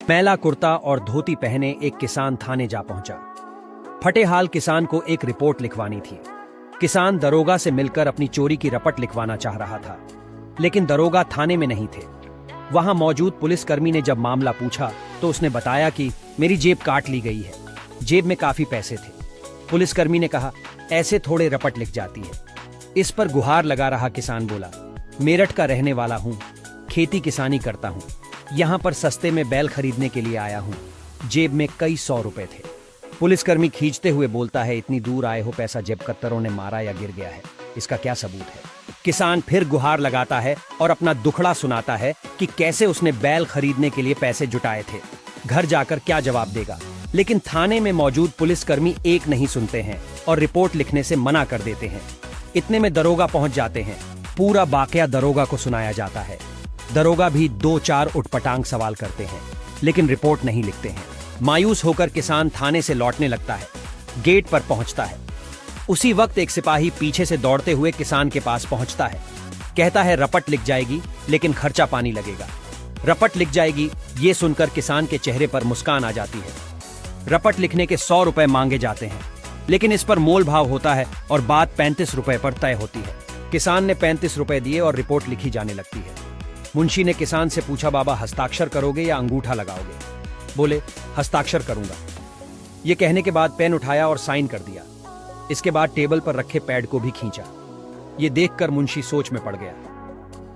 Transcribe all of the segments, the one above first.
मैला कुर्ता और धोती पहने एक किसान थाने जा पहुंचा। फटे हाल किसान को एक रिपोर्ट लिखवानी थी। किसान दरोगा से मिलकर अपनी चोरी की रपट लिखवाना चाह रहा था, लेकिन दरोगा थाने में नहीं थे। वहां मौजूद पुलिसकर्मी ने जब मामला पूछा तो उसने बताया कि मेरी जेब काट ली गई है, जेब में काफी पैसे थे। पुलिसकर्मी ने कहा, ऐसे थोड़े रपट लिख जाती है। इस पर गुहार लगा रहा किसान बोला, मेरठ का रहने वाला हूं, खेती किसानी करता हूं, यहां पर सस्ते में बैल खरीदने के लिए आया हूं, जेब में कई 100 रुपए थे। पुलिसकर्मी खींचते हुए बोलता है, इतनी दूर आए हो, पैसा जेब कत्तरों ने मारा या गिर गया है, इसका क्या सबूत है? किसान फिर गुहार लगाता है और अपना दुखड़ा सुनाता है कि कैसे उसने बैल खरीदने के लिए पैसे जुटाए थे। घर जाकर क्या जवाब देगा, लेकिन थाने में मौजूद पुलिसकर्मी एक नहीं सुनते हैं और रिपोर्ट लिखने से मना कर देते हैं। इतने में दरोगा पहुंच जाते हैं। पूरा वाकया दरोगा को सुनाया जाता है। दरोगा भी 2-4 उटपटांग सवाल करते हैं, लेकिन रिपोर्ट नहीं लिखते हैं। मायूस होकर किसान थाने से लौटने लगता है। गेट पर पहुंचता है। उसी वक्त एक सिपाही पीछे से दौड़ते हुए किसान के पास पहुंचता है। कहता है, रपट लिख जाएगी, लेकिन खर्चा पानी लगेगा। रपट लिख जाएगी, ये सुनकर किसान के चेहरे पर मुस्कान आ जाती है। रपट लिखने के 100 रुपए मांगे जाते हैं, लेकिन इस पर मोल भाव होता है और बात 35 रुपए पर तय होती है। किसान ने 35 रुपए दिए और रिपोर्ट लिखी जाने लगती है। मुंशी ने किसान से पूछा, बाबा हस्ताक्षर करोगे या अंगूठा लगाओगे? बोले, हस्ताक्षर करूंगा। ये कहने के बाद पेन उठाया और साइन कर दिया। इसके बाद टेबल पर रखे पैड को भी खींचा। ये देखकर मुंशी सोच में पड़ गया।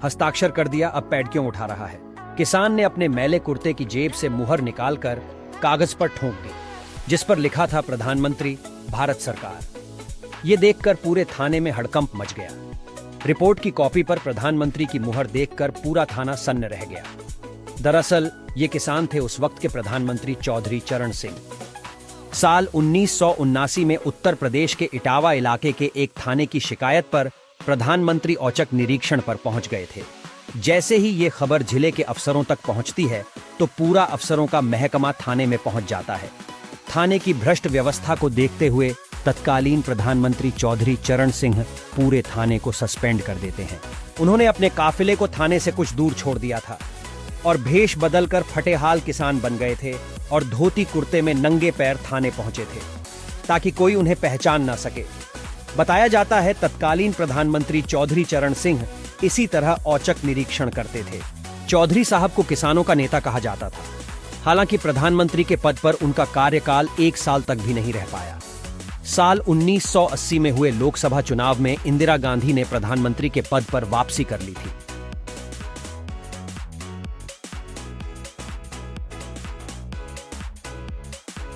हस्ताक्षर कर दिया, अब पैड क्यों उठा रहा है? किसान ने अपने मैले कुर्ते की जेब से मुहर निकालकर कागज पर ठोंक दी, जिस पर लिखा था प्रधानमंत्री भारत सरकार। ये देखकर पूरे थाने में हड़कंप मच गया। रिपोर्ट की कॉपी पर प्रधानमंत्री की मुहर देखकर पूरा थाना सन्न रह गया। दरअसल ये किसान थे उस वक्त के प्रधानमंत्री चौधरी चरण सिंह। साल 1979 में उत्तर प्रदेश के इटावा इलाके के एक थाने की शिकायत पर प्रधानमंत्री औचक निरीक्षण पर पहुंच गए थे। जैसे ही ये खबर जिले के अफसरों तक पहुंचती है तो पूरा अफसरों का महकमा थाने में पहुंच जाता है। थाने की भ्रष्ट व्यवस्था को देखते हुए तत्कालीन प्रधानमंत्री चौधरी चरण सिंह पूरे थाने को सस्पेंड कर देते हैं। उन्होंने अपने काफिले को थाने से कुछ दूर छोड़ दिया था और भेष बदलकर फटेहाल किसान बन गए थे और धोती कुर्ते में नंगे पैर थाने पहुंचे थे, ताकि कोई उन्हें पहचान ना सके। बताया जाता है तत्कालीन प्रधानमंत्री चौधरी चरण सिंह इसी तरह औचक निरीक्षण करते थे। चौधरी साहब को किसानों का नेता कहा जाता था। हालांकि प्रधानमंत्री के पद पर उनका कार्यकाल 1 साल तक भी नहीं रह पाया। साल 1980 में हुए लोकसभा चुनाव में इंदिरा गांधी ने प्रधानमंत्री के पद पर वापसी कर ली थी।